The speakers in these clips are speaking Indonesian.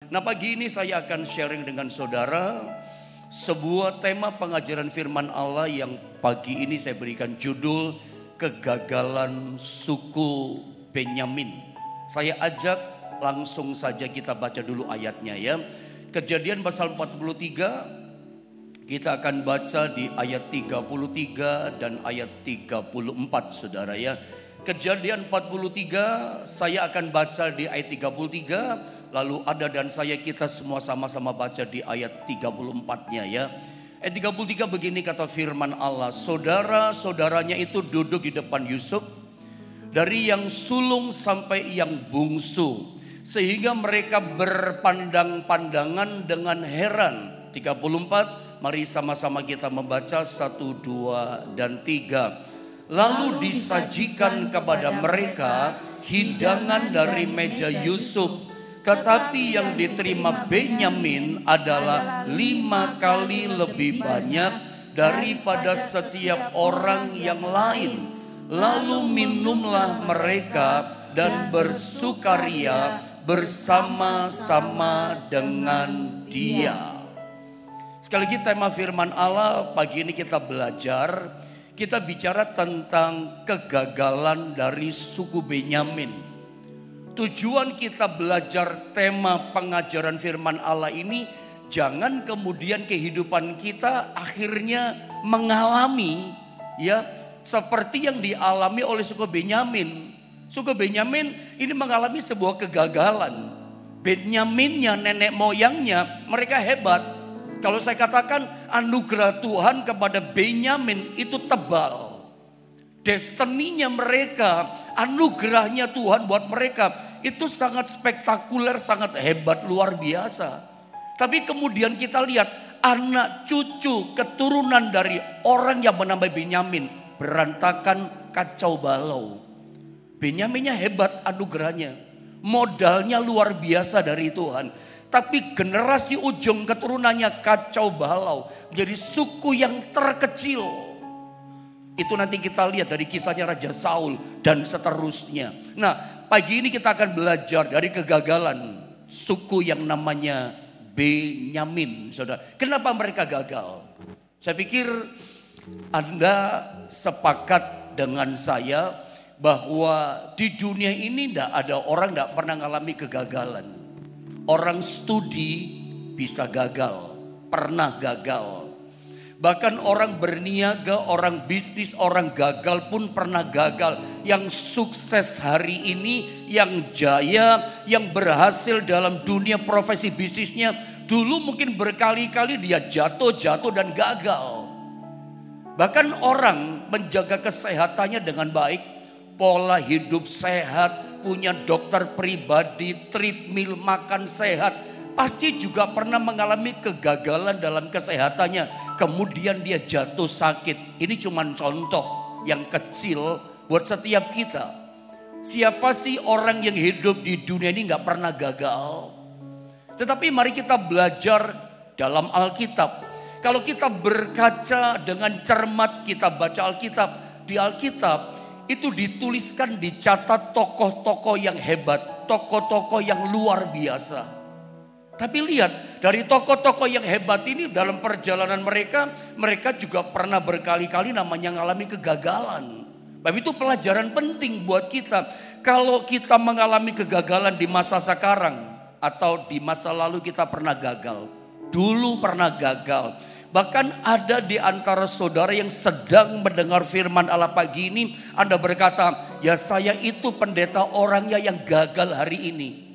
Nah, pagi ini saya akan sharing dengan saudara sebuah tema pengajaran firman Allah yang pagi ini saya berikan judul kegagalan suku Benyamin. Saya ajak langsung saja kita baca dulu ayatnya ya. Kejadian pasal 43, kita akan baca di ayat 33 dan ayat 34 saudara ya. Kejadian 43 saya akan baca di ayat 33, lalu ada dan saya kita semua sama-sama baca di ayat 34-nya ya. Ayat 33 begini kata firman Allah, saudara-saudaranya itu duduk di depan Yusuf, dari yang sulung sampai yang bungsu, sehingga mereka berpandang-pandangan dengan heran. 34, mari sama-sama kita membaca 1, 2, dan 3. Lalu disajikan kepada mereka hidangan dari meja Yusuf. Tetapi yang diterima Benyamin adalah 5 kali lebih banyak daripada setiap orang yang lain. Lalu minumlah mereka dan bersukaria bersama-sama dengan dia. Sekali lagi tema firman Allah pagi ini kita belajar. Kita bicara tentang kegagalan dari suku Benyamin. Tujuan kita belajar tema pengajaran firman Allah ini, jangan kemudian kehidupan kita akhirnya mengalami ya seperti yang dialami oleh suku Benyamin. Suku Benyamin ini mengalami sebuah kegagalan. Benyaminnya, nenek moyangnya, mereka hebat. Kalau saya katakan anugerah Tuhan kepada Benyamin itu tebal. Destininya mereka, anugerahnya Tuhan buat mereka itu sangat spektakuler, sangat hebat, luar biasa. Tapi kemudian kita lihat anak cucu keturunan dari orang yang bernama Benyamin berantakan, kacau balau. Benyaminnya hebat anugerahnya, modalnya luar biasa dari Tuhan. Tapi generasi ujung keturunannya kacau balau, jadi suku yang terkecil. Itu nanti kita lihat dari kisahnya Raja Saul dan seterusnya. Nah, pagi ini kita akan belajar dari kegagalan suku yang namanya Benyamin, saudara. Kenapa mereka gagal? Saya pikir Anda sepakat dengan saya bahwa di dunia ini tidak ada orang tidak pernah mengalami kegagalan. Orang studi bisa gagal, pernah gagal. Bahkan orang berniaga, orang bisnis, orang gagal pun pernah gagal. Yang sukses hari ini, yang jaya, yang berhasil dalam dunia profesi bisnisnya, dulu mungkin berkali-kali dia jatuh dan gagal. Bahkan orang menjaga kesehatannya dengan baik, pola hidup sehat, punya dokter pribadi, treadmill, makan sehat, pasti juga pernah mengalami kegagalan dalam kesehatannya. Kemudian dia jatuh sakit. Ini cuma contoh yang kecil buat setiap kita. Siapa sih orang yang hidup di dunia ini gak pernah gagal? Tetapi mari kita belajar dalam Alkitab. Kalau kita berkaca dengan cermat, kita baca Alkitab. Di Alkitab itu dituliskan, dicatat tokoh-tokoh yang hebat, tokoh-tokoh yang luar biasa. Tapi lihat, dari tokoh-tokoh yang hebat ini dalam perjalanan mereka juga pernah berkali-kali namanya mengalami kegagalan. Tapi itu pelajaran penting buat kita. Kalau kita mengalami kegagalan di masa sekarang atau di masa lalu kita pernah gagal, dulu pernah gagal. Bahkan ada di antara saudara yang sedang mendengar firman Allah pagi ini, Anda berkata, ya saya itu pendeta orangnya yang gagal hari ini.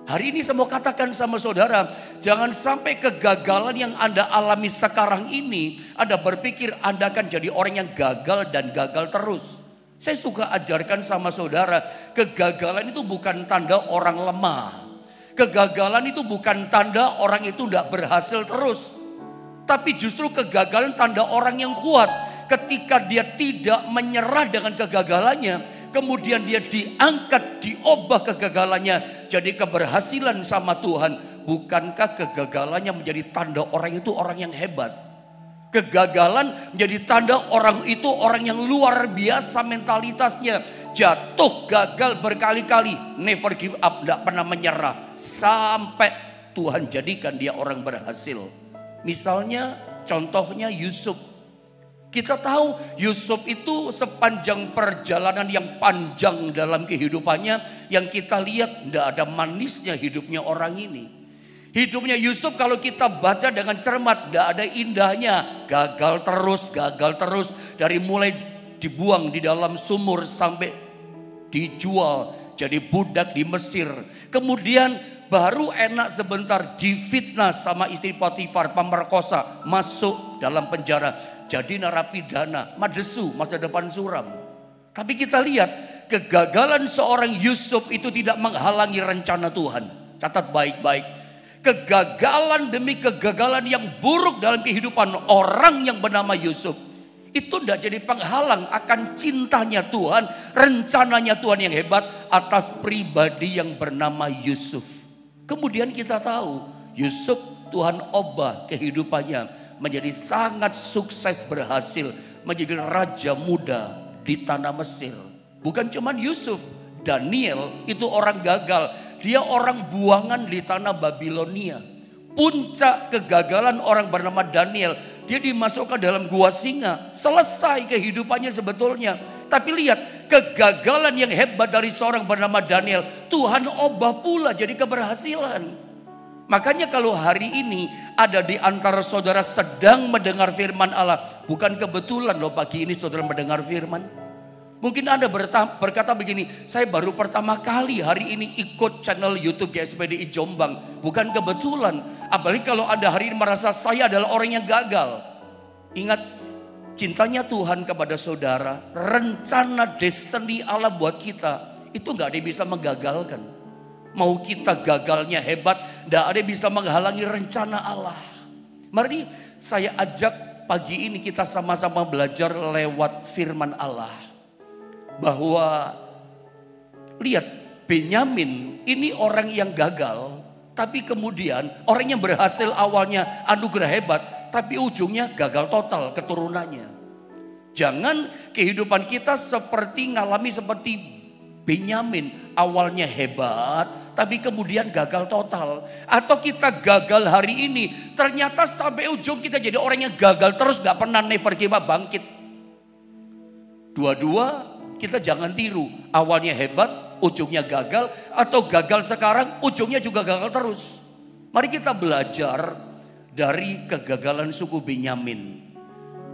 Hari ini saya mau katakan sama saudara, jangan sampai kegagalan yang Anda alami sekarang ini, Anda berpikir Anda akan jadi orang yang gagal dan gagal terus. Saya suka ajarkan sama saudara, kegagalan itu bukan tanda orang lemah. Kegagalan itu bukan tanda orang itu tidak berhasil terus. Tapi justru kegagalan tanda orang yang kuat. Ketika dia tidak menyerah dengan kegagalannya, kemudian dia diangkat, diubah kegagalannya jadi keberhasilan sama Tuhan. Bukankah kegagalannya menjadi tanda orang itu orang yang hebat? Kegagalan menjadi tanda orang itu orang yang luar biasa mentalitasnya. Jatuh, gagal berkali-kali, never give up, tidak pernah menyerah. Sampai Tuhan jadikan dia orang berhasil. Misalnya contohnya Yusuf. Kita tahu Yusuf itu sepanjang perjalanan yang panjang dalam kehidupannya, yang kita lihat tidak ada manisnya hidupnya orang ini. Hidupnya Yusuf kalau kita baca dengan cermat tidak ada indahnya. Gagal terus. Dari mulai dibuang di dalam sumur sampai dijual jadi budak di Mesir. Kemudian baru enak sebentar difitnah sama istri Potifar, pemerkosa, masuk dalam penjara. Jadi narapidana, madesu, masa depan suram. Tapi kita lihat kegagalan seorang Yusuf itu tidak menghalangi rencana Tuhan. Catat baik-baik. Kegagalan demi kegagalan yang buruk dalam kehidupan orang yang bernama Yusuf itu tidak jadi penghalang akan cintanya Tuhan, rencananya Tuhan yang hebat atas pribadi yang bernama Yusuf. Kemudian kita tahu Yusuf Tuhan ubah kehidupannya menjadi sangat sukses, berhasil menjadi raja muda di tanah Mesir. Bukan cuma Yusuf, Daniel itu orang gagal. Dia orang buangan di tanah Babilonia. Puncak kegagalan orang bernama Daniel, dia dimasukkan dalam gua singa. Selesai kehidupannya sebetulnya. Tapi lihat kegagalan yang hebat dari seorang bernama Daniel, Tuhan ubah pula jadi keberhasilan. Makanya kalau hari ini ada di antara saudara sedang mendengar firman Allah, bukan kebetulan loh pagi ini saudara mendengar firman. Mungkin Anda berkata begini, saya baru pertama kali hari ini ikut channel YouTube GSPDI Jombang. Bukan kebetulan, apalagi kalau Anda hari ini merasa saya adalah orang yang gagal. Ingat, cintanya Tuhan kepada saudara, rencana destiny Allah buat kita, itu gak ada yang bisa menggagalkan. Mau kita gagalnya hebat, gak ada yang bisa menghalangi rencana Allah. Mari saya ajak pagi ini kita sama-sama belajar lewat firman Allah. Bahwa lihat Benyamin ini orang yang gagal, tapi kemudian orang yang berhasil awalnya anugerah hebat, tapi ujungnya gagal total keturunannya. Jangan kehidupan kita ngalami seperti Benyamin, awalnya hebat tapi kemudian gagal total. Atau kita gagal hari ini, ternyata sampai ujung kita jadi orang yang gagal terus, gak pernah never give up, bangkit. Dua-dua kita jangan tiru, awalnya hebat, ujungnya gagal, atau gagal sekarang, ujungnya juga gagal terus. Mari kita belajar dari kegagalan suku Benyamin.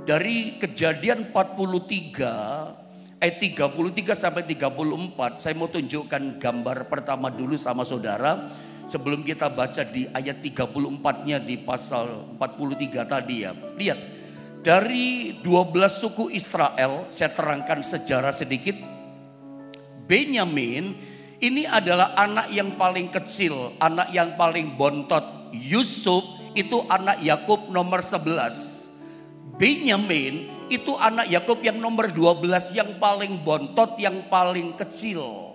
Dari Kejadian 43, ayat 33 sampai 34, saya mau tunjukkan gambar pertama dulu sama saudara. Sebelum kita baca di ayat 34-nya di pasal 43 tadi ya. Lihat. Dari 12 suku Israel, saya terangkan sejarah sedikit. Benyamin ini adalah anak yang paling kecil, anak yang paling bontot. Yusuf itu anak Yakub nomor 11. Benyamin itu anak Yakub yang nomor 12, yang paling bontot, yang paling kecil.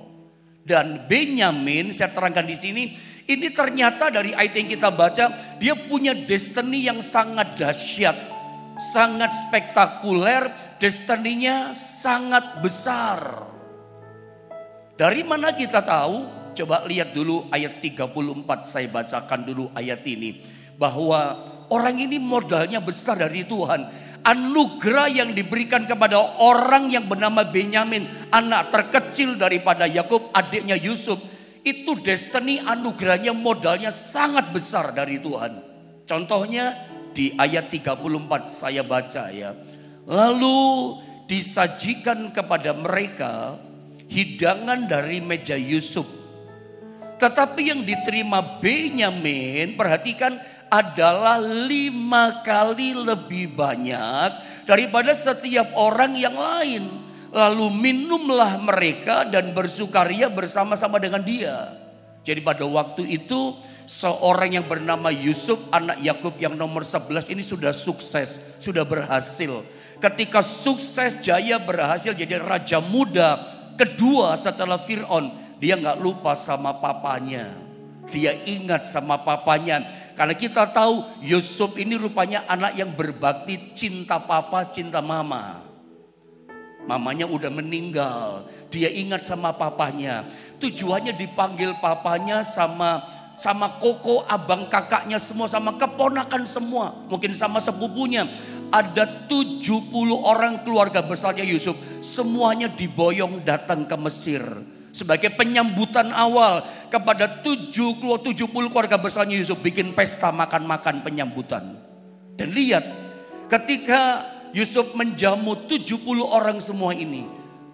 Dan Benyamin, saya terangkan di sini, ini ternyata dari ayat yang kita baca, dia punya destiny yang sangat dahsyat. Sangat spektakuler, destininya sangat besar. Dari mana kita tahu? Coba lihat dulu ayat 34, saya bacakan dulu ayat ini. Bahwa orang ini modalnya besar dari Tuhan. Anugerah yang diberikan kepada orang yang bernama Benyamin, anak terkecil daripada Yakub, adiknya Yusuf. Itu destiny anugerahnya, modalnya sangat besar dari Tuhan. Contohnya di ayat 34 saya baca ya. Lalu disajikan kepada mereka hidangan dari meja Yusuf. Tetapi yang diterima Benyamin, perhatikan, adalah 5 kali lebih banyak daripada setiap orang yang lain. Lalu minumlah mereka dan bersukaria bersama-sama dengan dia. Jadi pada waktu itu seorang yang bernama Yusuf, anak Yakub yang nomor 11 ini sudah sukses, sudah berhasil. Ketika sukses, jaya, berhasil jadi raja muda kedua setelah Fir'aun, dia gak lupa sama papanya. Dia ingat sama papanya. Karena kita tahu Yusuf ini rupanya anak yang berbakti, cinta papa, cinta mama. Mamanya udah meninggal, dia ingat sama papanya. Tujuannya dipanggil papanya sama sama koko, abang kakaknya semua, sama keponakan semua, mungkin sama sepupunya. Ada 70 orang keluarga besarnya Yusuf, semuanya diboyong datang ke Mesir sebagai penyambutan awal kepada 70 keluarga besarnya Yusuf, bikin pesta makan-makan penyambutan. Dan lihat, ketika Yusuf menjamu 70 orang semua ini,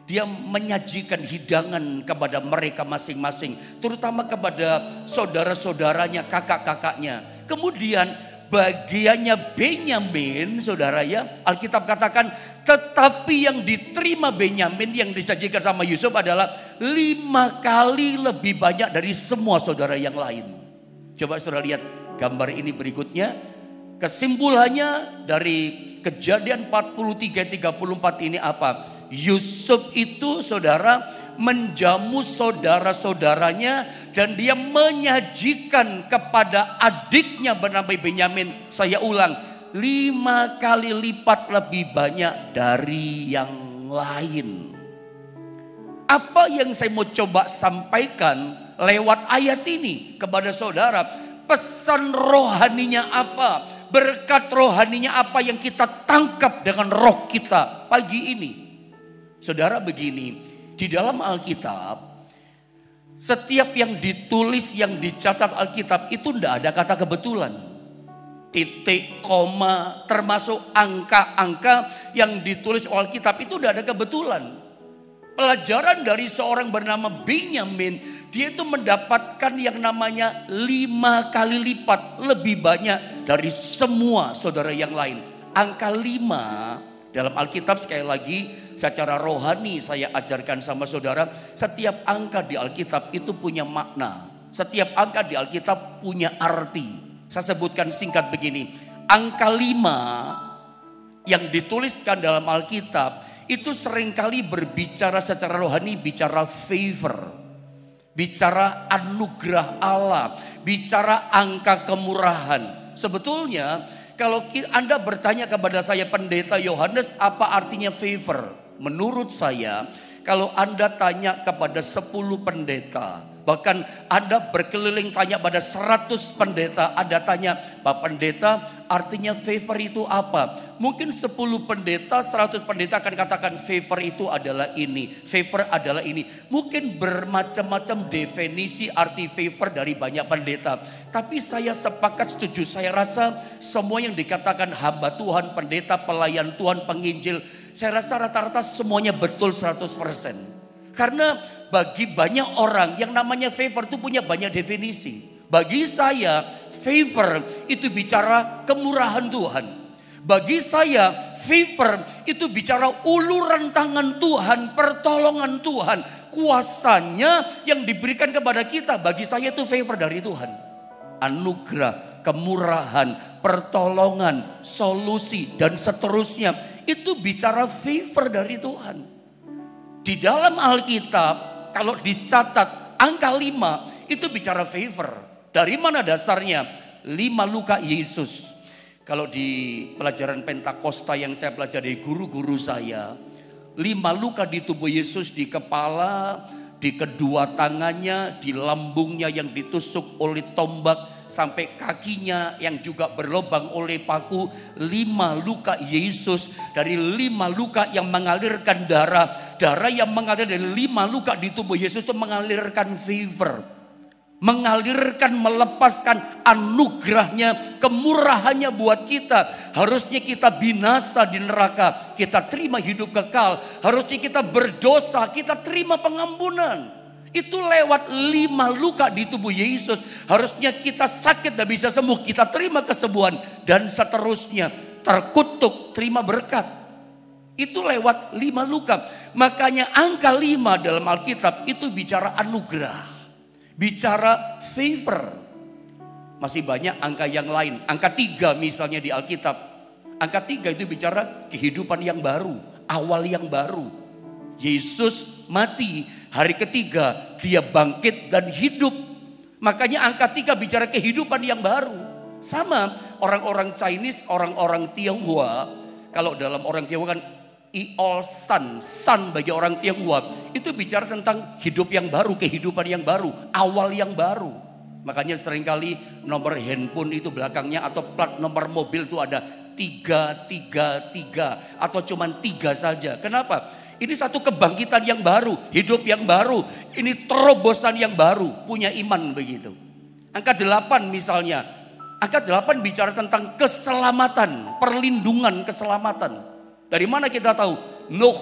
dia menyajikan hidangan kepada mereka masing-masing, terutama kepada saudara-saudaranya, kakak-kakaknya. Kemudian bagiannya Benyamin, saudara ya, Alkitab katakan, tetapi yang diterima Benyamin yang disajikan sama Yusuf adalah 5 kali lebih banyak dari semua saudara yang lain. Coba saudara lihat gambar ini berikutnya. Kesimpulannya dari Kejadian 43-34 ini apa? Yusuf itu saudara menjamu saudara-saudaranya dan dia menyajikan kepada adiknya bernama Benyamin, saya ulang, 5 kali lipat lebih banyak dari yang lain. Apa yang saya mau coba sampaikan lewat ayat ini kepada saudara? Pesan rohaninya apa? Berkat rohaninya apa yang kita tangkap dengan roh kita pagi ini? Saudara begini, di dalam Alkitab, setiap yang ditulis, yang dicatat Alkitab itu tidak ada kata kebetulan. Titik, koma, termasuk angka-angka yang ditulis oleh Alkitab itu tidak ada kebetulan. Pelajaran dari seorang bernama Benyamin, dia itu mendapatkan yang namanya 5 kali lipat lebih banyak dari semua saudara yang lain. Angka 5 dalam Alkitab, sekali lagi secara rohani saya ajarkan sama saudara, setiap angka di Alkitab itu punya makna. Setiap angka di Alkitab punya arti. Saya sebutkan singkat begini. Angka 5 yang dituliskan dalam Alkitab itu seringkali berbicara secara rohani, bicara favor, bicara anugerah Allah, bicara angka kemurahan. Sebetulnya kalau Anda bertanya kepada saya, Pendeta Yohanes, apa artinya favor? Menurut saya, kalau Anda tanya kepada 10 pendeta, bahkan Anda berkeliling tanya pada 100 pendeta, Anda tanya, Pak Pendeta, artinya favor itu apa? Mungkin 10 pendeta, 100 pendeta akan katakan favor itu adalah ini, favor adalah ini. Mungkin bermacam-macam definisi arti favor dari banyak pendeta. Tapi saya sepakat, setuju, saya rasa semua yang dikatakan hamba Tuhan, pendeta, pelayan Tuhan, penginjil, saya rasa rata-rata semuanya betul 100%. Karena bagi banyak orang yang namanya favor itu punya banyak definisi. Bagi saya favor itu bicara kemurahan Tuhan. Bagi saya favor itu bicara uluran tangan Tuhan, pertolongan Tuhan, kuasanya yang diberikan kepada kita. Bagi saya itu favor dari Tuhan. Anugerah, kemurahan, pertolongan, solusi dan seterusnya. Itu bicara favor dari Tuhan. Di dalam Alkitab kalau dicatat angka 5 itu bicara favor. Dari mana dasarnya? 5 luka Yesus. Kalau di pelajaran Pentakosta yang saya pelajari guru-guru saya, 5 luka di tubuh Yesus, di kepala, di kedua tangannya, di lambungnya yang ditusuk oleh tombak, sampai kakinya yang juga berlubang oleh paku. 5 luka Yesus, dari 5 luka yang mengalirkan darah. Darah yang mengalir dari 5 luka di tubuh Yesus itu mengalirkan favor, mengalirkan, melepaskan anugerahnya, kemurahannya buat kita. Harusnya kita binasa di neraka, kita terima hidup kekal. Harusnya kita berdosa, kita terima pengampunan. Itu lewat 5 luka di tubuh Yesus. Harusnya kita sakit dan bisa sembuh, kita terima kesembuhan dan seterusnya. Terkutuk, terima berkat. Itu lewat 5 luka. Makanya angka 5 dalam Alkitab itu bicara anugerah, bicara favor. Masih banyak angka yang lain. Angka 3 misalnya di Alkitab. Angka 3 itu bicara kehidupan yang baru, awal yang baru. Yesus mati, hari ketiga dia bangkit dan hidup. Makanya angka 3 bicara kehidupan yang baru. Sama orang-orang Chinese, orang-orang Tionghoa. Kalau dalam orang Tionghoa kan Iol San, San bagi orang Tionghoa itu bicara tentang hidup yang baru, kehidupan yang baru, awal yang baru. Makanya seringkali nomor handphone itu belakangnya atau plat nomor mobil itu ada 333 atau cuman 3 saja. Kenapa? Ini satu kebangkitan yang baru, hidup yang baru, ini terobosan yang baru, punya iman begitu. Angka 8 misalnya, angka 8 bicara tentang keselamatan, perlindungan keselamatan. Dari mana kita tahu? Nuh,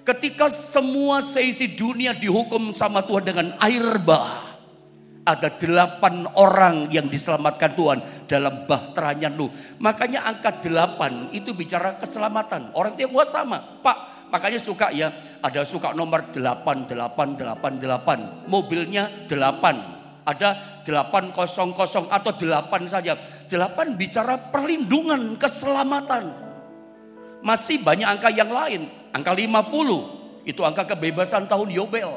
ketika semua seisi dunia dihukum sama Tuhan dengan air bah, ada 8 orang yang diselamatkan Tuhan dalam bahteranya Nuh. Makanya angka 8 itu bicara keselamatan. Orang Tionghoa sama, Pak. Makanya suka ya, ada suka nomor 8888, mobilnya 8, ada 800 atau 8 saja. 8 bicara perlindungan, keselamatan. Masih banyak angka yang lain, angka 50, itu angka kebebasan tahun Yobel.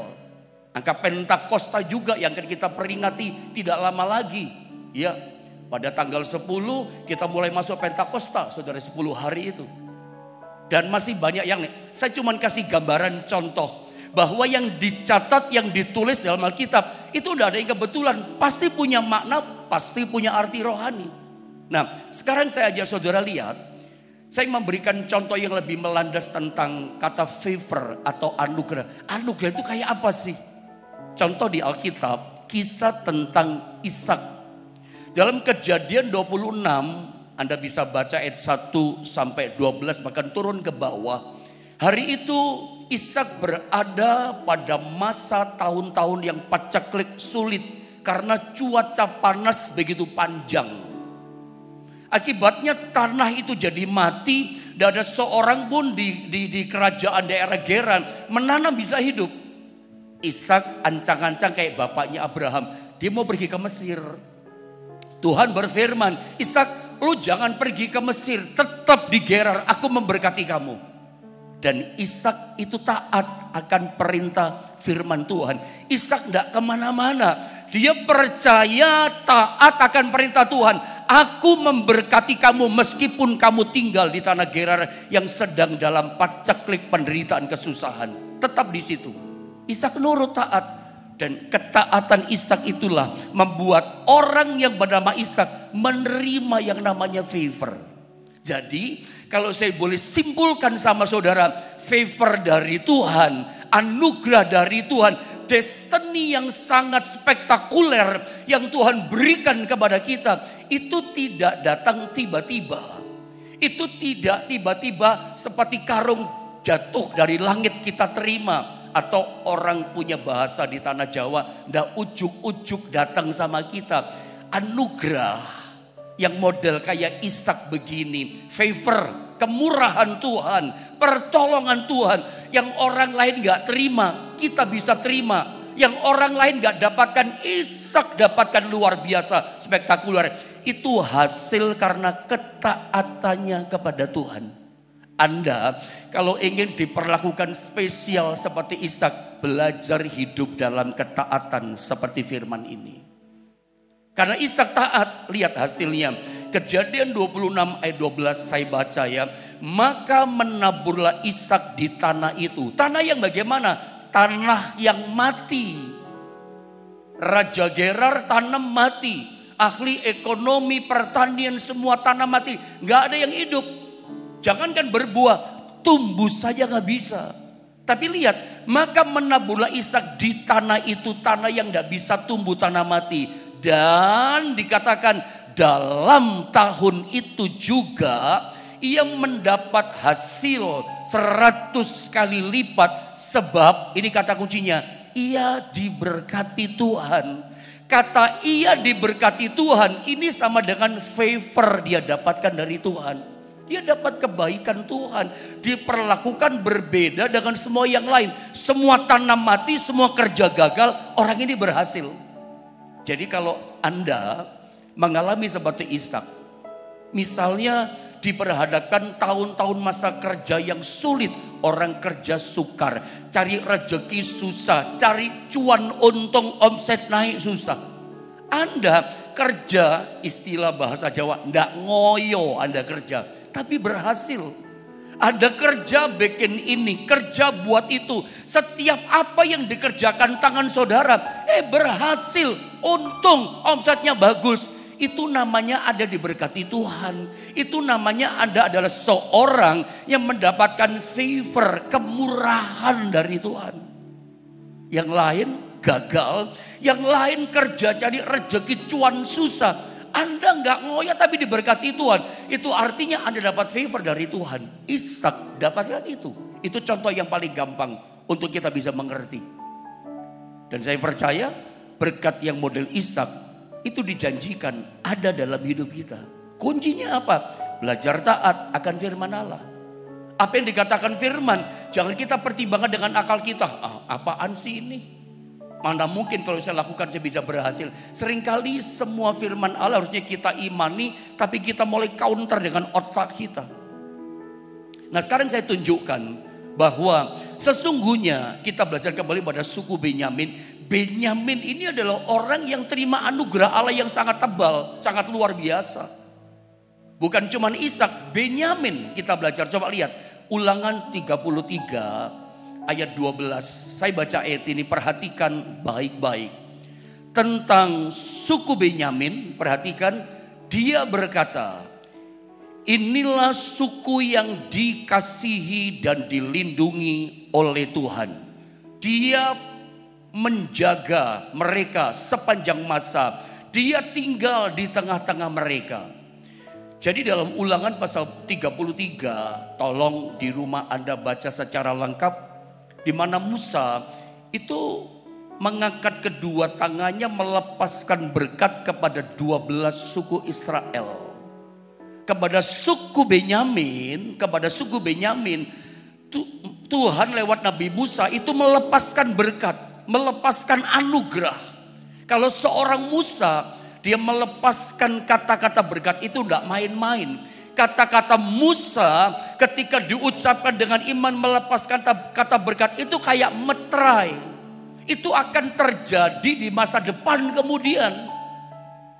Angka Pentakosta juga yang akan kita peringati tidak lama lagi. Ya, pada tanggal 10 kita mulai masuk Pentakosta, saudara, 10 hari itu. Dan masih banyak yang, saya cuma kasih gambaran contoh. Bahwa yang dicatat, yang ditulis dalam Alkitab, itu udah ada yang kebetulan. Pasti punya makna, pasti punya arti rohani. Nah, sekarang saya ajak saudara lihat. Saya memberikan contoh yang lebih melandas tentang kata favor atau anugerah. Anugerah itu kayak apa sih? Contoh di Alkitab, kisah tentang Ishak. Dalam Kejadian 26, Anda bisa baca ayat 1 sampai 12 bahkan turun ke bawah. Hari itu Ishak berada pada masa tahun-tahun yang paceklik sulit karena cuaca panas begitu panjang. Akibatnya tanah itu jadi mati, tidak ada seorang pun di kerajaan daerah Gerar menanam bisa hidup. Ishak ancang-ancang kayak bapaknya Abraham, dia mau pergi ke Mesir. Tuhan berfirman, Ishak, lu jangan pergi ke Mesir, tetap di Gerar, aku memberkati kamu. Dan Ishak itu taat akan perintah firman Tuhan. Ishak tidak kemana-mana, dia percaya taat akan perintah Tuhan. Aku memberkati kamu meskipun kamu tinggal di tanah Gerar yang sedang dalam paceklik penderitaan kesusahan. Tetap di situ. Ishak nurut taat. Dan ketaatan Ishak itulah membuat orang yang bernama Ishak menerima yang namanya favor. Jadi kalau saya boleh simpulkan sama saudara, favor dari Tuhan, anugerah dari Tuhan, destiny yang sangat spektakuler yang Tuhan berikan kepada kita, itu tidak datang tiba-tiba. Itu tidak tiba-tiba seperti karung jatuh dari langit kita terima. Atau orang punya bahasa di tanah Jawa, ndak ujuk-ujuk datang sama kita. Anugerah yang model kayak Ishak begini, favor, kemurahan Tuhan, pertolongan Tuhan, yang orang lain gak terima, kita bisa terima. Yang orang lain gak dapatkan, Ishak dapatkan luar biasa, spektakuler. Itu hasil karena ketaatannya kepada Tuhan. Anda kalau ingin diperlakukan spesial seperti Ishak, belajar hidup dalam ketaatan seperti firman ini. Karena Ishak taat, lihat hasilnya. Kejadian 26 ayat 12 saya baca ya. Maka menaburlah Ishak di tanah itu. Tanah yang bagaimana? Tanah yang mati. Raja Gerar tanam mati. Ahli ekonomi, pertanian, semua tanah mati. Gak ada yang hidup. Jangankan berbuah, tumbuh saja gak bisa. Tapi lihat, maka menaburlah Ishak di tanah itu, tanah yang gak bisa tumbuh, tanah mati. Dan dikatakan dalam tahun itu juga ia mendapat hasil 100 kali lipat. Sebab ini kata kuncinya, ia diberkati Tuhan. Kata ia diberkati Tuhan ini sama dengan favor dia dapatkan dari Tuhan. Dia dapat kebaikan Tuhan. Diperlakukan berbeda dengan semua yang lain. Semua tanam mati, semua kerja gagal, orang ini berhasil. Jadi kalau Anda mengalami seperti Ishak, misalnya diperhadapkan tahun-tahun masa kerja yang sulit, orang kerja sukar, cari rezeki susah, cari cuan untung omset naik susah. Anda kerja, istilah bahasa Jawa, ndak ngoyo Anda kerja, tapi berhasil. Ada kerja bikin ini, kerja buat itu. Setiap apa yang dikerjakan tangan saudara, berhasil, untung, omsetnya bagus. Itu namanya Anda diberkati Tuhan. Itu namanya Anda adalah seorang yang mendapatkan favor, kemurahan dari Tuhan. Yang lain gagal, yang lain kerja cari rezeki cuan susah. Anda nggak ngoyak tapi diberkati Tuhan. Itu artinya Anda dapat favor dari Tuhan. Ishak dapatkan itu. Itu contoh yang paling gampang untuk kita bisa mengerti. Dan saya percaya berkat yang model Ishak itu dijanjikan ada dalam hidup kita. Kuncinya apa? Belajar taat akan firman Allah. Apa yang dikatakan firman, jangan kita pertimbangkan dengan akal kita. Apaan sih ini? Mana mungkin kalau saya lakukan saya bisa berhasil. Seringkali semua firman Allah harusnya kita imani, tapi kita mulai counter dengan otak kita. Nah sekarang saya tunjukkan bahwa sesungguhnya kita belajar kembali pada suku Benyamin. Benyamin ini adalah orang yang terima anugerah Allah yang sangat tebal, sangat luar biasa. Bukan cuma Ishak, Benyamin kita belajar. Coba lihat Ulangan 33 ayat 12. Saya baca ayat ini, perhatikan baik-baik. Tentang suku Benyamin, perhatikan, dia berkata, inilah suku yang dikasihi dan dilindungi oleh Tuhan. Dia menjaga mereka sepanjang masa. Dia tinggal di tengah-tengah mereka. Jadi dalam Ulangan pasal 33, tolong di rumah Anda baca secara lengkap, di mana Musa itu mengangkat kedua tangannya melepaskan berkat kepada 12 suku Israel. Kepada suku Benyamin, Tuhan lewat Nabi Musa itu melepaskan berkat, melepaskan anugerah. Kalau seorang Musa dia melepaskan kata-kata berkat itu tidak main-main. Kata-kata Musa ketika diucapkan dengan iman melepaskan kata berkat itu kayak meterai. Itu akan terjadi di masa depan kemudian.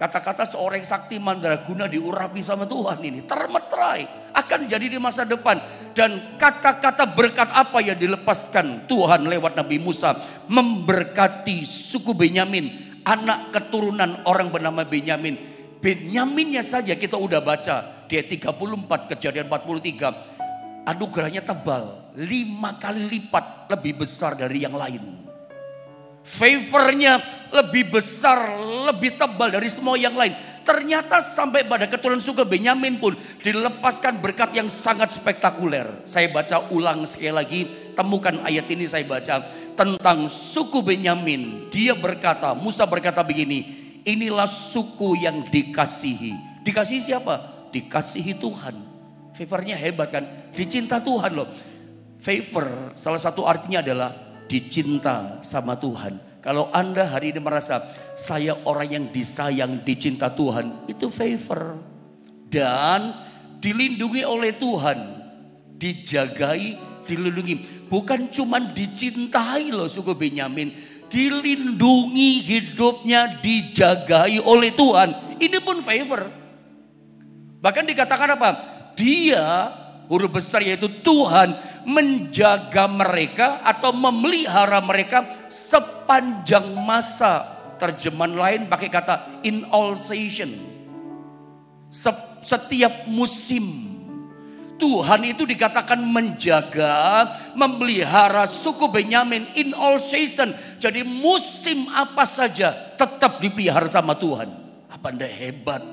Kata-kata seorang sakti mandraguna diurapi sama Tuhan ini termeterai. Akan jadi di masa depan. Dan kata-kata berkat apa yang dilepaskan Tuhan lewat Nabi Musa. Memberkati suku Benyamin. Anak keturunan orang bernama Benyamin. Benyaminnya saja kita udah baca di ayat 34 Kejadian 43. Anugerahnya tebal, 5 kali lipat lebih besar dari yang lain. Favornya lebih besar, lebih tebal dari semua yang lain. Ternyata sampai pada keturunan suku Benyamin pun dilepaskan berkat yang sangat spektakuler. Saya baca ulang sekali lagi, temukan ayat ini saya baca. Tentang suku Benyamin, dia berkata, Musa berkata begini, inilah suku yang dikasihi. Dikasihi siapa? Dikasihi Tuhan. Favornya hebat kan? Dicinta Tuhan loh. Favor salah satu artinya adalah dicinta sama Tuhan. Kalau Anda hari ini merasa saya orang yang disayang, dicinta Tuhan, itu favor. Dan dilindungi oleh Tuhan, dijagai, dilindungi. Bukan cuma dicintai loh suku Benyamin, dilindungi hidupnya, dijagai oleh Tuhan. Ini pun favor. Bahkan dikatakan apa? Dia, huruf besar yaitu Tuhan, menjaga mereka atau memelihara mereka sepanjang masa. Terjemahan lain pakai kata in all season. Setiap musim. Tuhan itu dikatakan menjaga, memelihara suku Benyamin in all season. Jadi musim apa saja tetap dipelihara sama Tuhan. Apa enggak hebat?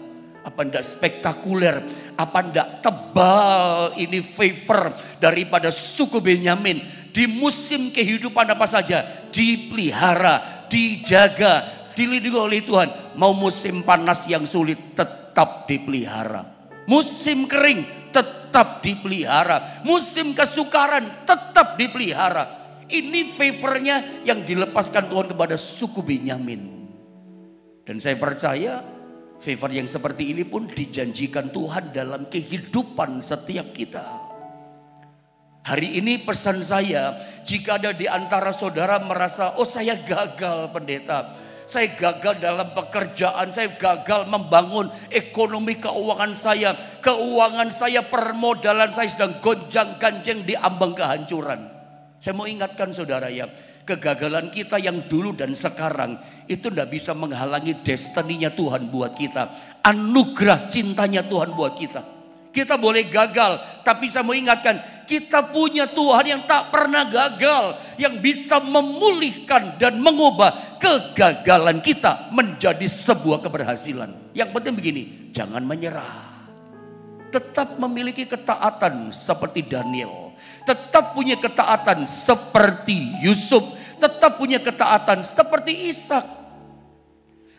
Apa enggak spektakuler? Apa enggak tebal ini favor daripada suku Benyamin. Di musim kehidupan apa saja dipelihara, dijaga, dilindungi oleh Tuhan. Mau musim panas yang sulit tetap dipelihara. Musim kering tetap dipelihara. Musim kesukaran tetap dipelihara. Ini favornya yang dilepaskan Tuhan kepada suku Benyamin. Dan saya percaya favor yang seperti ini pun dijanjikan Tuhan dalam kehidupan setiap kita. Hari ini pesan saya, jika ada di antara saudara merasa, oh saya gagal pendeta, Saya gagal dalam pekerjaan, saya gagal membangun ekonomi keuangan saya. Keuangan saya, permodalan saya sedang gonjang-ganjing di ambang kehancuran. Saya mau ingatkan saudara ya, kegagalan kita yang dulu dan sekarang itu tidak bisa menghalangi destininya Tuhan buat kita. Anugerah cintanya Tuhan buat kita. Kita boleh gagal, tapi saya mau ingatkan, kita punya Tuhan yang tak pernah gagal, yang bisa memulihkan dan mengubah kegagalan kita menjadi sebuah keberhasilan. Yang penting begini, jangan menyerah. Tetap memiliki ketaatan seperti Daniel. Tetap punya ketaatan seperti Yusuf. Tetap punya ketaatan seperti Ishak.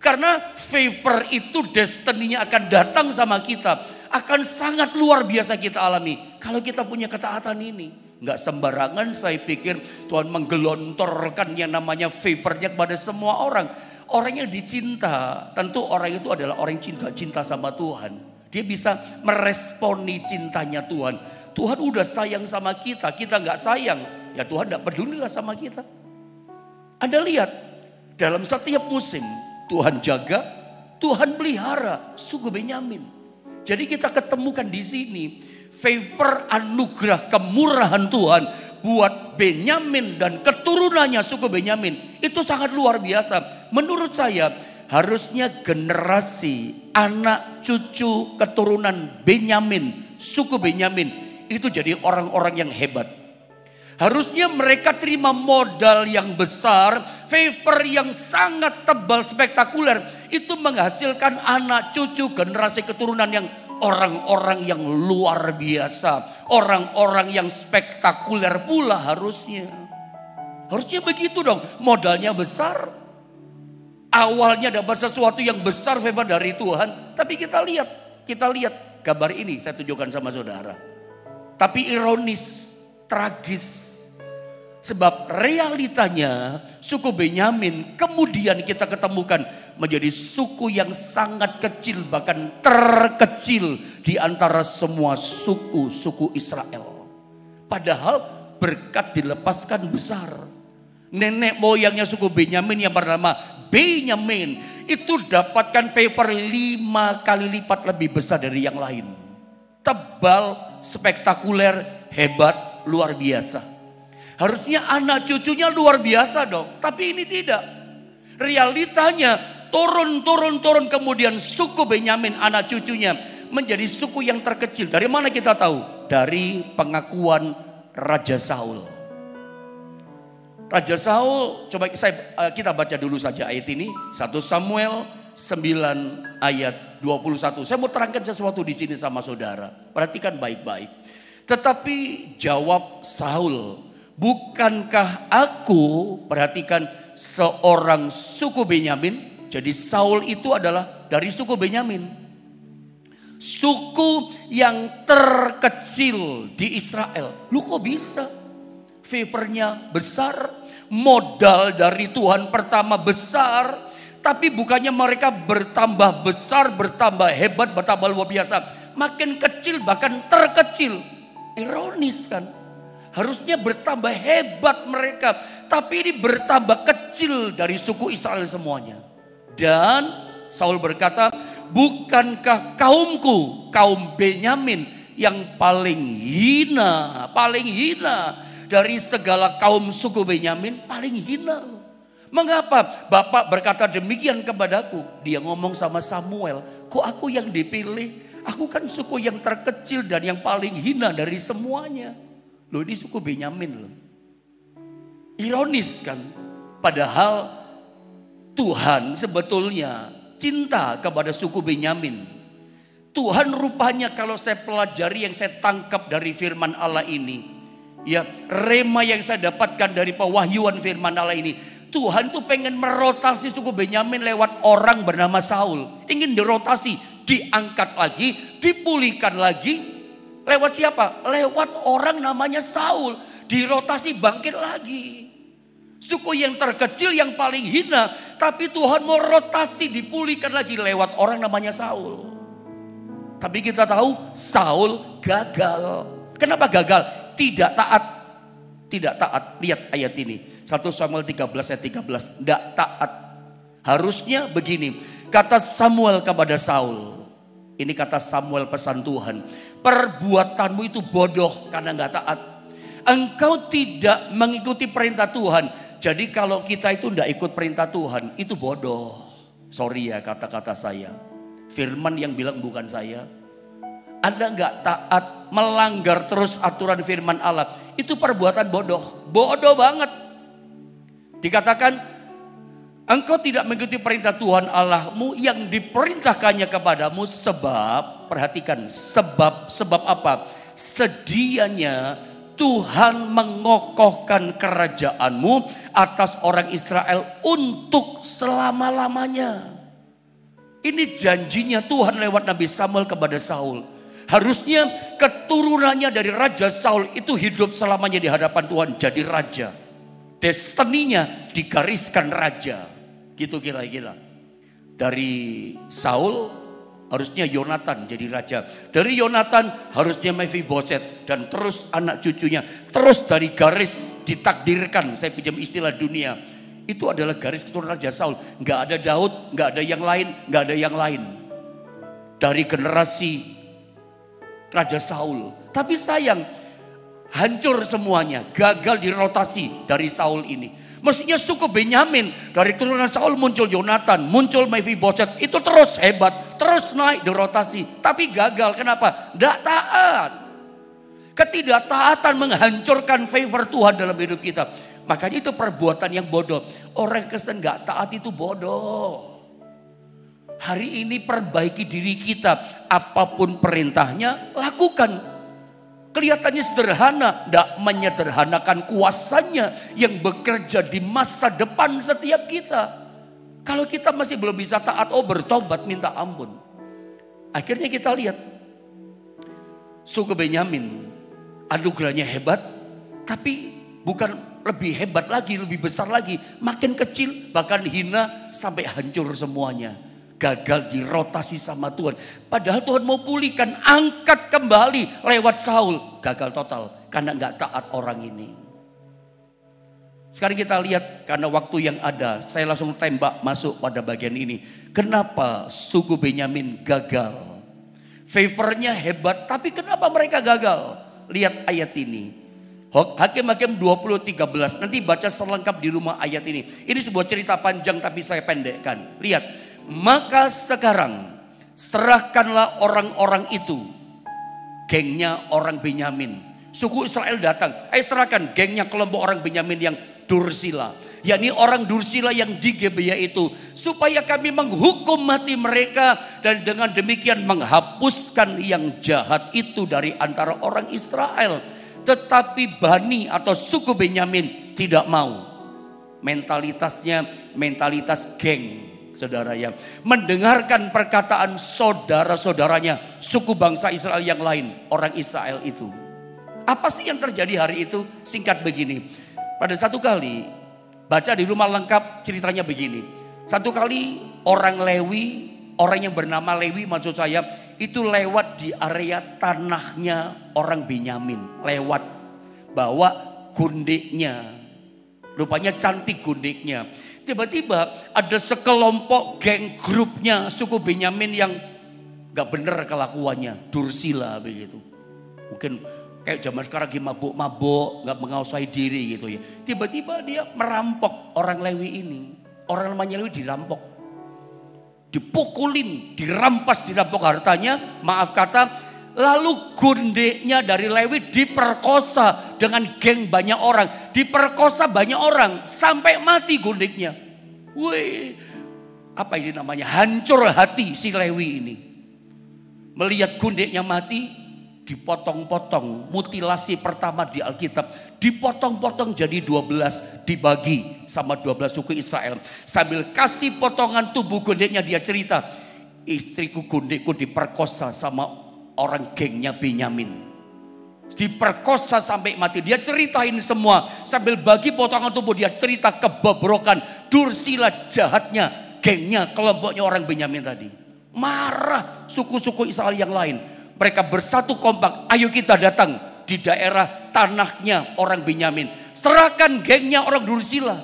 Karena favor itu destininya akan datang sama kita. Akan sangat luar biasa kita alami kalau kita punya ketaatan ini. Nggak sembarangan saya pikir Tuhan menggelontorkan yang namanya favornya kepada semua orang. Orang yang dicinta, tentu orang itu adalah orang yang cinta sama Tuhan. Dia bisa meresponi cintanya Tuhan. Tuhan udah sayang sama kita, kita nggak sayang, ya Tuhan nggak pedulilah sama kita. Anda lihat dalam setiap musim Tuhan jaga, Tuhan pelihara suku Benyamin. Jadi kita ketemukan di sini favor, anugerah, kemurahan Tuhan buat Benyamin dan keturunannya suku Benyamin itu sangat luar biasa. Menurut saya harusnya generasi anak cucu keturunan Benyamin, suku Benyamin itu jadi orang-orang yang hebat. Harusnya mereka terima modal yang besar, favor yang sangat tebal, spektakuler. Itu menghasilkan anak cucu generasi keturunan yang orang-orang yang luar biasa. Orang-orang yang spektakuler pula harusnya. Harusnya begitu dong, modalnya besar. Awalnya dapat sesuatu yang besar favor dari Tuhan. Tapi kita lihat gambar ini saya tunjukkan sama saudara. Tapi ironis, tragis. Sebab realitanya suku Benyamin kemudian kita ketemukan menjadi suku yang sangat kecil, bahkan terkecil di antara semua suku-suku Israel. Padahal berkat dilepaskan besar. Nenek moyangnya suku Benyamin yang bernama Benyamin itu dapatkan favor 5 kali lipat lebih besar dari yang lain. Tebal, spektakuler, hebat, luar biasa. Harusnya anak cucunya luar biasa dong. Tapi ini tidak. Realitanya turun kemudian suku Benyamin anak cucunya menjadi suku yang terkecil. Dari mana kita tahu? Dari pengakuan Raja Saul. Raja Saul, coba kita baca dulu saja ayat ini. 1 Samuel 9 ayat 21. Saya mau terangkan sesuatu di sini sama saudara. Perhatikan baik-baik. Tetapi jawab Saul, bukankah aku, perhatikan, seorang suku Benyamin? Jadi Saul itu adalah dari suku Benyamin. Suku yang terkecil di Israel. Lu kok bisa? Favornya besar, modal dari Tuhan pertama besar. Tapi bukannya mereka bertambah besar, bertambah hebat, bertambah luar biasa. Makin kecil bahkan terkecil. Ironis kan? Harusnya bertambah hebat mereka. Tapi ini bertambah kecil dari suku Israel semuanya. Dan Saul berkata, bukankah kaumku, kaum Benyamin yang paling hina dari segala kaum suku Benyamin, paling hina. Mengapa Bapak berkata demikian kepadaku? Dia ngomong sama Samuel, kok aku yang dipilih? Aku kan suku yang terkecil dan yang paling hina dari semuanya. Loh, ini suku Benyamin loh. Ironis kan? Padahal Tuhan sebetulnya cinta kepada suku Benyamin. Tuhan rupanya kalau saya pelajari, yang saya tangkap dari firman Allah ini, ya rema yang saya dapatkan dari pewahyuan firman Allah ini, Tuhan tuh pengen merotasi suku Benyamin lewat orang bernama Saul. Ingin dirotasi, diangkat lagi, dipulihkan lagi. Lewat siapa? Lewat orang namanya Saul. Dirotasi, bangkit lagi. Suku yang terkecil, yang paling hina. Tapi Tuhan mau rotasi, dipulihkan lagi lewat orang namanya Saul. Tapi kita tahu Saul gagal. Kenapa gagal? Tidak taat. Tidak taat. Lihat ayat ini. 1 Samuel 13 ayat 13. Tidak taat. Harusnya begini, kata Samuel kepada Saul. Ini kata Samuel pesan Tuhan. Perbuatanmu itu bodoh karena gak taat. Engkau tidak mengikuti perintah Tuhan. Jadi kalau kita itu tidak ikut perintah Tuhan, itu bodoh. Sorry ya kata-kata saya. Firman yang bilang bukan saya. Anda nggak taat, melanggar terus aturan firman Allah. Itu perbuatan bodoh. Bodoh banget. Dikatakan, engkau tidak mengikuti perintah Tuhan Allahmu yang diperintahkannya kepadamu sebab, perhatikan, sebab apa? Sedianya Tuhan mengokohkan kerajaanmu atas orang Israel untuk selama-lamanya. Ini janjinya Tuhan lewat Nabi Samuel kepada Saul. Harusnya keturunannya dari Raja Saul itu hidup selamanya di hadapan Tuhan jadi raja. Destininya digariskan raja. Gitu kira-kira. Dari Saul harusnya Yonatan jadi raja. Dari Yonatan harusnya Mephiboset. Dan terus anak cucunya. Terus dari garis ditakdirkan. Saya pinjam istilah dunia. Itu adalah garis keturunan Raja Saul. Gak ada Daud, gak ada yang lain, gak ada yang lain. Dari generasi Raja Saul. Tapi sayang, hancur semuanya. Gagal dirotasi dari Saul ini. Mestinya suku Benyamin, dari keturunan Saul muncul Yonatan, muncul Mephiboset. Itu terus hebat, terus naik dirotasi. Tapi gagal, kenapa? Tidak taat. Ketidaktaatan menghancurkan favor Tuhan dalam hidup kita. Makanya itu perbuatan yang bodoh. Orang Kristen gak taat itu bodoh. Hari ini perbaiki diri kita. Apapun perintahnya lakukan. Kelihatannya sederhana. Tidak menyederhanakan kuasanya yang bekerja di masa depan setiap kita. Kalau kita masih belum bisa taat, bertobat minta ampun. Akhirnya kita lihat. Suku Benyamin anugerahnya hebat. Tapi bukan lebih hebat lagi, lebih besar lagi. Makin kecil bahkan hina sampai hancur semuanya. Gagal dirotasi sama Tuhan. Padahal Tuhan mau pulihkan, angkat kembali lewat Saul. Gagal total karena gak taat orang ini. Sekarang kita lihat karena waktu yang ada. Saya langsung tembak masuk pada bagian ini. Kenapa suku Benyamin gagal? Favornya hebat tapi kenapa mereka gagal? Lihat ayat ini. Hakim-Hakim 20:13. Nanti baca selengkap di rumah ayat ini. Ini sebuah cerita panjang tapi saya pendekkan. Lihat. Maka sekarang serahkanlah orang-orang itu. Gengnya orang Benyamin. Suku Israel datang. Serahkan gengnya kelompok orang Benyamin yang Dursila. Yakni orang Dursila yang di Gebea itu. Supaya kami menghukum mati mereka. Dan dengan demikian menghapuskan yang jahat itu dari antara orang Israel. Tetapi Bani atau suku Benyamin tidak mau. Mentalitasnya mentalitas geng. Saudara yang mendengarkan perkataan saudara-saudaranya suku bangsa Israel yang lain, orang Israel itu. Apa sih yang terjadi hari itu? Singkat begini. Pada satu kali, baca di rumah lengkap ceritanya begini. Satu kali orang Lewi, orang yang bernama Lewi maksud saya, itu lewat di area tanahnya orang Benyamin. Lewat, bawa gundiknya. Rupanya cantik gundiknya. Tiba-tiba ada sekelompok geng grupnya suku Benyamin yang gak bener kelakuannya. Dursila begitu. Mungkin kayak zaman sekarang lagi mabuk-mabuk, gak menguasai diri gitu ya. Tiba-tiba dia merampok orang Lewi ini. Orang namanya Lewi dirampok. Dipukulin, dirampok hartanya. Maaf kata, lalu gundeknya dari Lewi diperkosa dengan geng banyak orang. Diperkosa banyak orang sampai mati gundeknya. Wih, apa ini namanya? Hancur hati si Lewi ini. Melihat gundeknya mati, dipotong-potong. Mutilasi pertama di Alkitab. Dipotong-potong jadi 12, dibagi sama 12 suku Israel. Sambil kasih potongan tubuh gundeknya dia cerita. Istriku gundekku diperkosa sama orang gengnya Benyamin. Diperkosa sampai mati. Dia ceritain semua. Sambil bagi potongan tubuh dia cerita kebobrokan. Dursila jahatnya. Gengnya, kelompoknya orang Benyamin tadi. Marah suku-suku Israel yang lain. Mereka bersatu kompak. Ayo kita datang di daerah tanahnya orang Benyamin. Serahkan gengnya orang Dursila.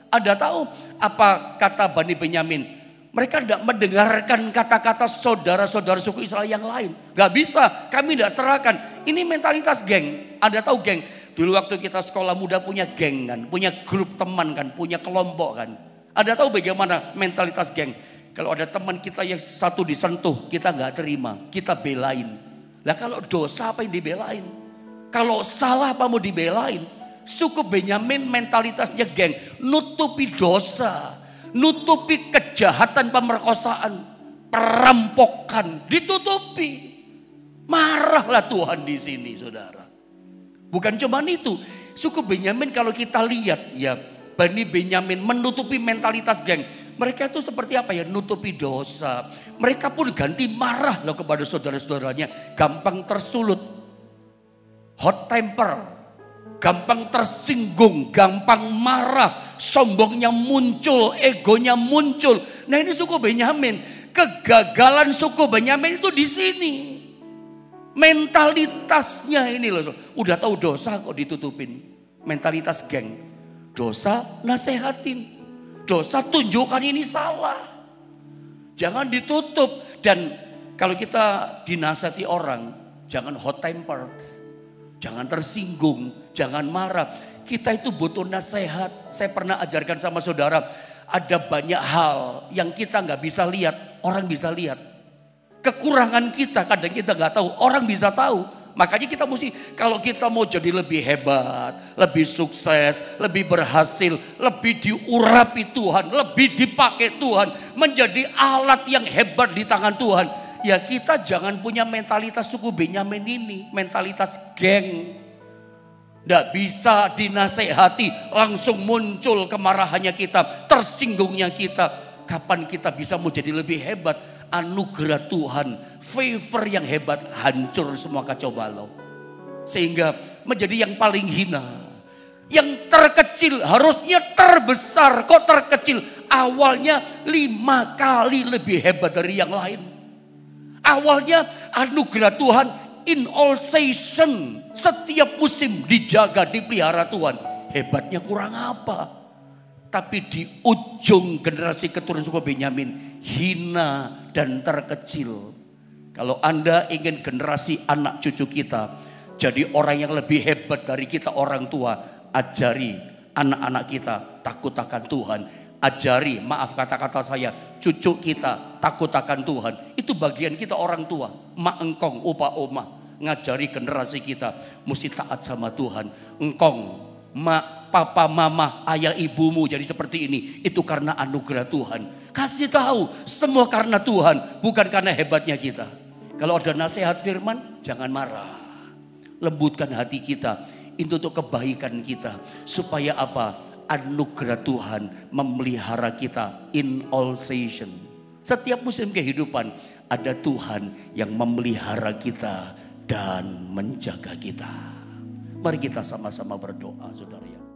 Anda tahu apa kata Bani Benyamin? Mereka tidak mendengarkan kata-kata saudara-saudara suku Israel yang lain. Gak bisa, kami tidak serahkan. Ini mentalitas geng. Anda tahu geng? Dulu waktu kita sekolah muda punya geng kan, punya grup teman kan, punya kelompok kan. Anda tahu bagaimana mentalitas geng? Kalau ada teman kita yang satu disentuh, kita gak terima, kita belain. Lah kalau dosa apa yang dibelain? Kalau salah apa mau dibelain? Suku Benyamin mentalitasnya geng, nutupi dosa, nutupi kejahatan pemerkosaan, perampokan, ditutupi. Marahlah Tuhan di sini, saudara. Bukan cuma itu, suku Benyamin kalau kita lihat ya, Bani Benyamin menutupi mentalitas geng. Mereka itu seperti apa ya, nutupi dosa. Mereka pun ganti marah loh kepada saudara-saudaranya, gampang tersulut, hot temper, gampang tersinggung, gampang marah, sombongnya muncul, egonya muncul. Nah ini suku Benyamin, kegagalan suku Benyamin itu di sini. Mentalitasnya ini loh, udah tahu dosa kok ditutupin. Mentalitas geng, dosa nasehatin, dosa tunjukkan ini salah, jangan ditutup. Dan kalau kita dinasihati orang, jangan hot tempered, jangan tersinggung, jangan marah. Kita itu butuh nasihat. Saya pernah ajarkan sama saudara, ada banyak hal yang kita nggak bisa lihat, orang bisa lihat. Kekurangan kita kadang kita nggak tahu, orang bisa tahu. Makanya kita mesti, kalau kita mau jadi lebih hebat, lebih sukses, lebih berhasil, lebih diurapi Tuhan, lebih dipakai Tuhan, menjadi alat yang hebat di tangan Tuhan. Ya kita jangan punya mentalitas suku Benyamin ini, mentalitas geng. Tidak bisa dinasehati, langsung muncul kemarahannya kita, tersinggungnya kita. Kapan kita bisa mau jadi lebih hebat? Anugerah Tuhan, favor yang hebat, hancur semua kacau balau. Sehingga menjadi yang paling hina. Yang terkecil harusnya terbesar, kok terkecil? Awalnya 5 kali lebih hebat dari yang lain. Awalnya anugerah Tuhan in all season, setiap musim dijaga, dipelihara Tuhan. Hebatnya kurang apa? Tapi di ujung generasi keturunan suku Benyamin hina dan terkecil. Kalau Anda ingin generasi anak cucu kita jadi orang yang lebih hebat dari kita orang tua, ajari anak-anak kita takut akan Tuhan. Ajari, maaf kata-kata saya, cucu kita takut akan Tuhan. Itu bagian kita orang tua. Mak engkong, upa omah, ngajari generasi kita mesti taat sama Tuhan. Engkong, mak, papa, mama, ayah, ibumu jadi seperti ini, itu karena anugerah Tuhan. Kasih tahu, semua karena Tuhan, bukan karena hebatnya kita. Kalau ada nasihat firman, jangan marah. Lembutkan hati kita, itu untuk kebaikan kita. Supaya apa? Anugerah Tuhan memelihara kita in all season. Setiap musim kehidupan ada Tuhan yang memelihara kita dan menjaga kita. Mari kita sama-sama berdoa, saudara.